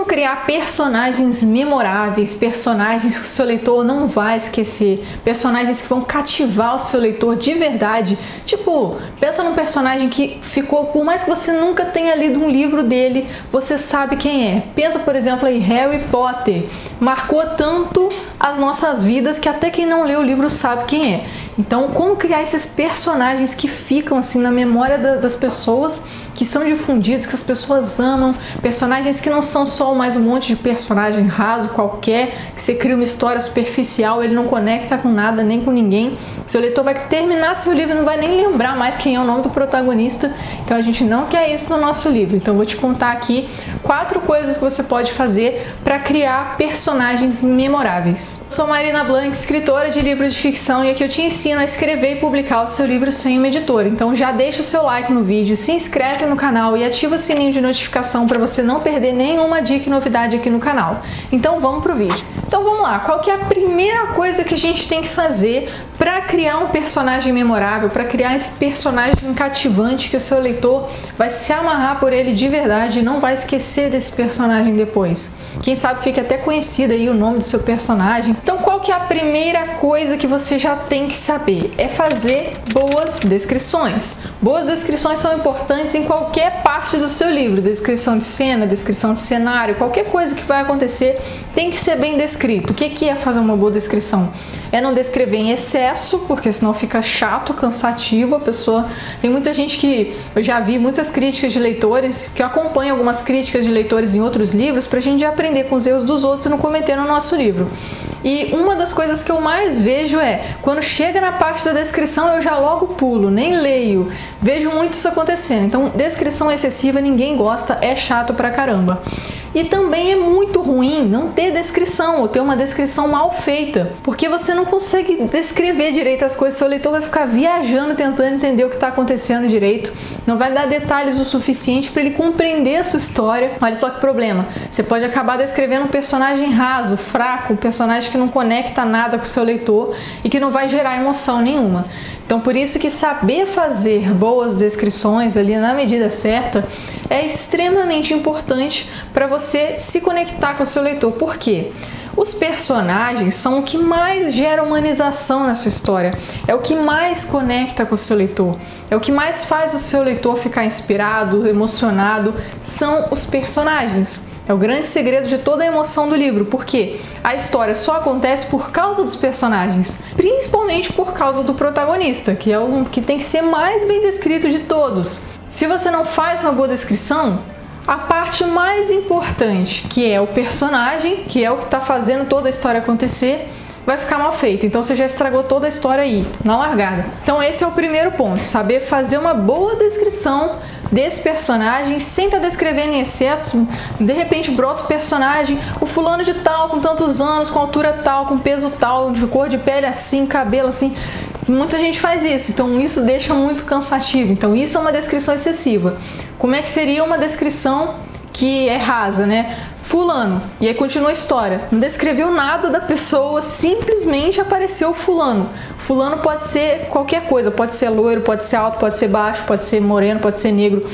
criar personagens memoráveis, personagens que o seu leitor não vai esquecer, personagens que vão cativar o seu leitor de verdade. Tipo, pensa num personagem que ficou, por mais que você nunca tenha lido um livro dele, você sabe quem é. Pensa, por exemplo, aí, Harry Potter. Marcou tanto as nossas vidas que até quem não leu o livro sabe quem é. Então, como criar esses personagens que ficam assim na memória das pessoas, que são difundidos, que as pessoas amam, personagens que não são só mais um monte de personagem raso qualquer, que você cria uma história superficial, ele não conecta com nada, nem com ninguém. Seu leitor vai terminar seu livro e não vai nem lembrar mais quem é o nome do protagonista. Então a gente não quer isso no nosso livro. Então eu vou te contar aqui 4 coisas que você pode fazer para criar personagens memoráveis. Sou Marina Blanc, escritora de livros de ficção, e aqui eu te ensino a escrever e publicar o seu livro sem uma editora. Então já deixa o seu like no vídeo, se inscreve no canal e ativa o sininho de notificação para você não perder nenhuma dica e novidade aqui no canal. Então vamos pro vídeo. Então vamos lá, qual que é a primeira coisa que a gente tem que fazer para criar um personagem memorável, para criar esse personagem cativante que o seu leitor vai se amarrar por ele de verdade e não vai esquecer desse personagem depois? Quem sabe fique até conhecido aí o nome do seu personagem. Então qual que é a primeira coisa que você já tem que saber? É fazer boas descrições. Boas descrições são importantes em qualquer parte do seu livro. Descrição de cena, descrição de cenário, qualquer coisa que vai acontecer tem que ser bem descrito. O que é fazer uma boa descrição? É não descrever em excesso, porque senão fica chato, cansativo, a pessoa... Tem muita gente que... Eu já vi muitas críticas de leitores, que eu acompanho algumas críticas de leitores em outros livros, pra gente aprender com os erros dos outros e não cometer no nosso livro. E uma das coisas que eu mais vejo é, quando chega na parte da descrição eu já logo pulo, nem leio. Vejo muito isso acontecendo. Então, descrição excessiva ninguém gosta, é chato pra caramba. E também é muito ruim não ter descrição, ou ter uma descrição mal feita, porque você não consegue descrever direito as coisas, seu leitor vai ficar viajando tentando entender o que está acontecendo direito, não vai dar detalhes o suficiente para ele compreender a sua história. Olha só que problema, você pode acabar descrevendo um personagem raso, fraco, um personagem que não conecta nada com o seu leitor e que não vai gerar emoção nenhuma. Então por isso que saber fazer boas descrições ali na medida certa é extremamente importante para você se conectar com o seu leitor. Por quê? Os personagens são o que mais gera humanização na sua história, é o que mais conecta com o seu leitor, é o que mais faz o seu leitor ficar inspirado, emocionado, são os personagens. É o grande segredo de toda a emoção do livro, porque a história só acontece por causa dos personagens, principalmente por causa do protagonista, que é o que tem que ser mais bem descrito de todos. Se você não faz uma boa descrição, a parte mais importante, que é o personagem, que é o que está fazendo toda a história acontecer, vai ficar mal feito. Então você já estragou toda a história aí, na largada. Então esse é o primeiro ponto, saber fazer uma boa descrição desse personagem, sem estar descrevendo em excesso. De repente brota o personagem, o fulano de tal, com tantos anos, com altura tal, com peso tal, de cor de pele assim, cabelo assim. Muita gente faz isso, então isso deixa muito cansativo. Então isso é uma descrição excessiva. Como é que seria uma descrição que é rasa, né? Fulano, e aí continua a história, não descreveu nada da pessoa, simplesmente apareceu fulano. Fulano pode ser qualquer coisa, pode ser loiro, pode ser alto, pode ser baixo, pode ser moreno, pode ser negro.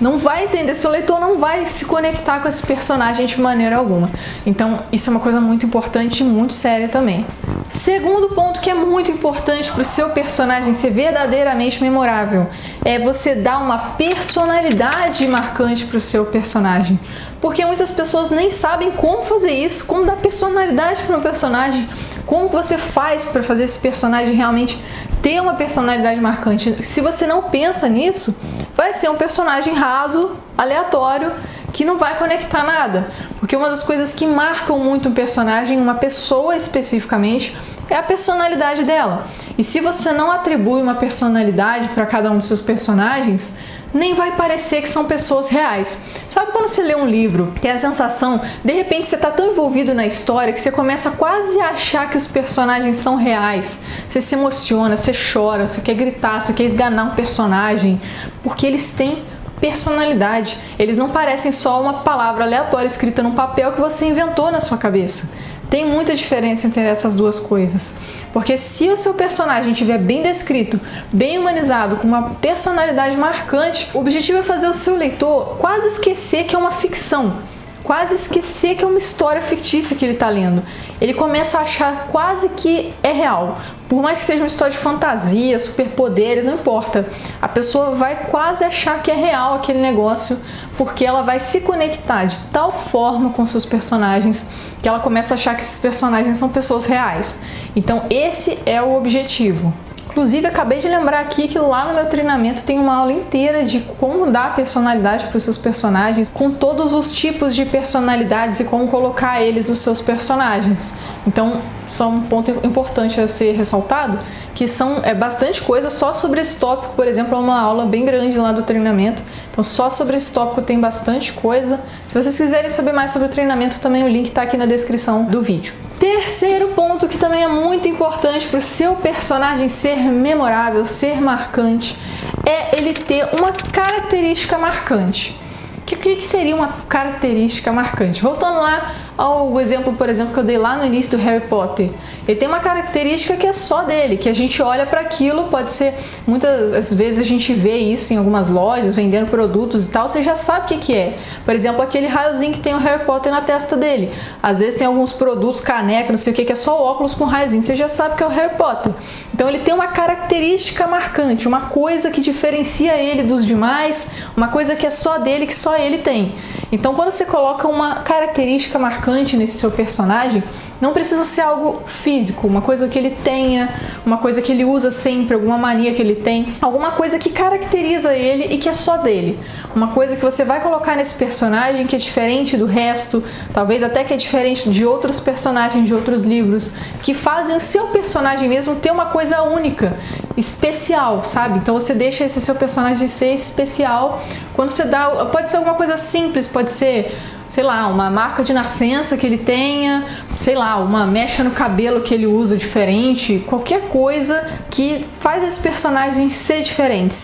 Não vai entender, seu leitor não vai se conectar com esse personagem de maneira alguma. Então isso é uma coisa muito importante e muito séria também. Segundo ponto que é muito importante para o seu personagem ser verdadeiramente memorável é você dar uma personalidade marcante para o seu personagem. Porque muitas pessoas nem sabem como fazer isso, como dar personalidade para um personagem, como você faz para fazer esse personagem realmente ter uma personalidade marcante. Se você não pensa nisso, vai ser um personagem raso, aleatório, que não vai conectar nada. Porque uma das coisas que marcam muito um personagem, uma pessoa especificamente, é a personalidade dela. E se você não atribui uma personalidade para cada um dos seus personagens, nem vai parecer que são pessoas reais. Sabe quando você lê um livro, tem a sensação, de repente você está tão envolvido na história que você começa quase a achar que os personagens são reais. Você se emociona, você chora, você quer gritar, você quer esganar um personagem, porque eles têm personalidade. Eles não parecem só uma palavra aleatória escrita num papel que você inventou na sua cabeça. Tem muita diferença entre essas duas coisas, porque se o seu personagem estiver bem descrito, bem humanizado, com uma personalidade marcante, o objetivo é fazer o seu leitor quase esquecer que é uma ficção. quase esquecer que é uma história fictícia que ele está lendo. Ele começa a achar quase que é real. Por mais que seja uma história de fantasia, superpoderes, não importa. A pessoa vai quase achar que é real aquele negócio, porque ela vai se conectar de tal forma com seus personagens que ela começa a achar que esses personagens são pessoas reais. Então esse é o objetivo. Inclusive, acabei de lembrar aqui que lá no meu treinamento tem uma aula inteira de como dar personalidade para os seus personagens, com todos os tipos de personalidades e como colocar eles nos seus personagens. Então, só um ponto importante a ser ressaltado, que é bastante coisa só sobre esse tópico. Por exemplo, é uma aula bem grande lá do treinamento, então só sobre esse tópico tem bastante coisa. Se vocês quiserem saber mais sobre o treinamento, também o link está aqui na descrição do vídeo. Terceiro ponto que também é muito importante para o seu personagem ser memorável, ser marcante, é ele ter uma característica marcante. O que seria uma característica marcante? Voltando lá ao exemplo, por exemplo, que eu dei lá no início do Harry Potter. Ele tem uma característica que é só dele, que a gente olha para aquilo, pode ser, muitas vezes a gente vê isso em algumas lojas, vendendo produtos e tal, você já sabe o que é. Por exemplo, aquele raiozinho que tem o Harry Potter na testa dele. Às vezes tem alguns produtos, caneca, não sei o que é só óculos com raiozinho, você já sabe que é o Harry Potter. Então ele tem uma característica marcante, uma coisa que diferencia ele dos demais, uma coisa que é só dele, que só ele tem. Então quando você coloca uma característica marcante nesse seu personagem, não precisa ser algo físico, uma coisa que ele tenha, uma coisa que ele usa sempre, alguma mania que ele tem, alguma coisa que caracteriza ele e que é só dele. Uma coisa que você vai colocar nesse personagem que é diferente do resto, talvez até que é diferente de outros personagens de outros livros, que fazem o seu personagem mesmo ter uma coisa única, especial, sabe? Então você deixa esse seu personagem ser especial quando você dá, pode ser alguma coisa simples, pode ser, sei lá, uma marca de nascença que ele tenha, sei lá, uma mecha no cabelo que ele usa diferente, qualquer coisa que faz esse personagem ser diferente,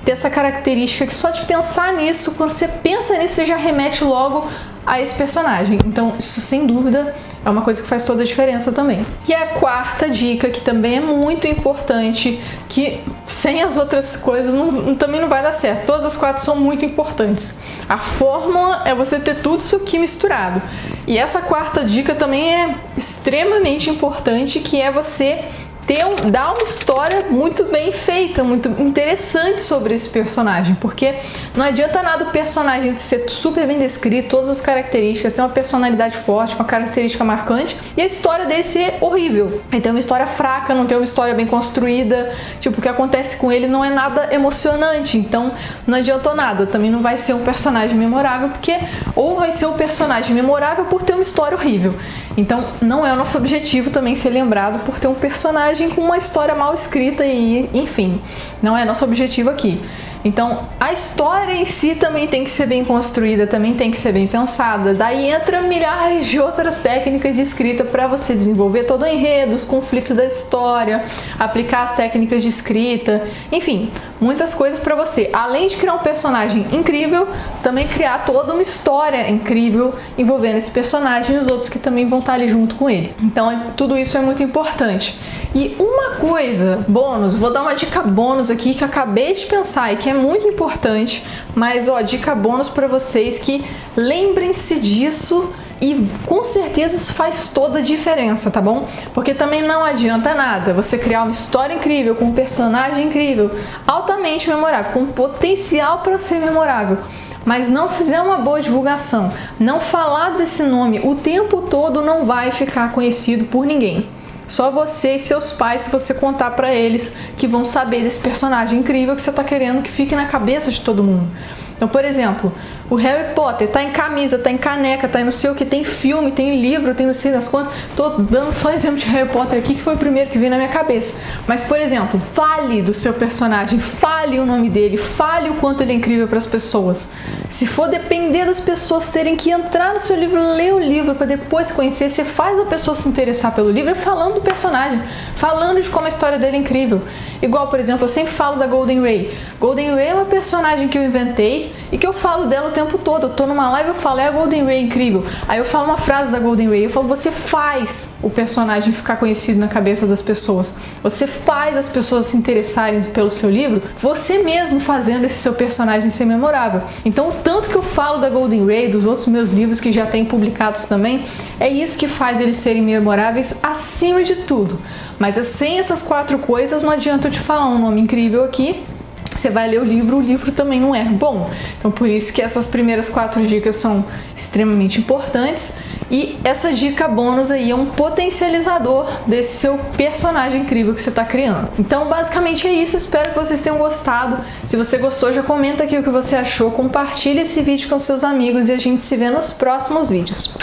ter essa característica que só de pensar nisso, quando você pensa nisso, você já remete logo a esse personagem. Então, isso sem dúvida é uma coisa que faz toda a diferença também. E a quarta dica, que também é muito importante, que sem as outras coisas também não vai dar certo. Todas as quatro são muito importantes. A fórmula é você ter tudo isso aqui misturado. E essa quarta dica também é extremamente importante, que é você dar uma história muito bem feita, muito interessante sobre esse personagem, porque não adianta nada o personagem ser super bem descrito, todas as características, ter uma personalidade forte, uma característica marcante, e a história dele ser horrível. Ele tem uma história fraca, não tem uma história bem construída, tipo, o que acontece com ele não é nada emocionante, então não adiantou nada, também não vai ser um personagem memorável, porque ou vai ser um personagem memorável por ter uma história horrível. Então não é o nosso objetivo também ser lembrado por ter um personagem com uma história mal escrita e, enfim, não é nosso objetivo aqui. Então, a história em si também tem que ser bem construída, também tem que ser bem pensada. Daí entra milhares de outras técnicas de escrita para você desenvolver todo o enredo, os conflitos da história, aplicar as técnicas de escrita, enfim, muitas coisas para você. Além de criar um personagem incrível, também criar toda uma história incrível envolvendo esse personagem e os outros que também vão estar ali junto com ele. Então, tudo isso é muito importante. E uma coisa, bônus, vou dar uma dica bônus aqui que eu acabei de pensar e que é muito importante, mas ó, dica bônus para vocês, que lembrem-se disso e com certeza isso faz toda a diferença, tá bom? Porque também não adianta nada você criar uma história incrível, com um personagem incrível, altamente memorável, com potencial para ser memorável, mas não fizer uma boa divulgação, não falar desse nome o tempo todo, não vai ficar conhecido por ninguém. Só você e seus pais, se você contar pra eles, que vão saber desse personagem incrível que você tá querendo que fique na cabeça de todo mundo. Então, por exemplo, o Harry Potter tá em camisa, tá em caneca, tá em não sei o que, tem filme, tem livro, tem não sei das quantas. Tô dando só exemplo de Harry Potter aqui, que foi o primeiro que veio na minha cabeça. Mas, por exemplo, fale do seu personagem, fale o nome dele, fale o quanto ele é incrível para as pessoas. Se for depender das pessoas terem que entrar no seu livro, ler o livro para depois conhecer, você faz a pessoa se interessar pelo livro falando do personagem, falando de como a história dele é incrível. Igual, por exemplo, eu sempre falo da Golden Ray. Golden Ray é uma personagem que eu inventei, e que eu falo dela o tempo todo. Eu tô numa live, eu falo, é a Golden Ray incrível. Aí eu falo uma frase da Golden Ray, eu falo, você faz o personagem ficar conhecido na cabeça das pessoas. Você faz as pessoas se interessarem pelo seu livro, você mesmo fazendo esse seu personagem ser memorável. Então, o tanto que eu falo da Golden Ray, dos outros meus livros que já tem publicados também, é isso que faz eles serem memoráveis acima de tudo. Mas sem essas 4 coisas, não adianta eu te falar um nome incrível aqui. Você vai ler o livro também não é bom. Então, por isso que essas primeiras 4 dicas são extremamente importantes. E essa dica bônus aí é um potencializador desse seu personagem incrível que você está criando. Então, basicamente é isso. Espero que vocês tenham gostado. Se você gostou, já comenta aqui o que você achou. Compartilha esse vídeo com seus amigos e a gente se vê nos próximos vídeos.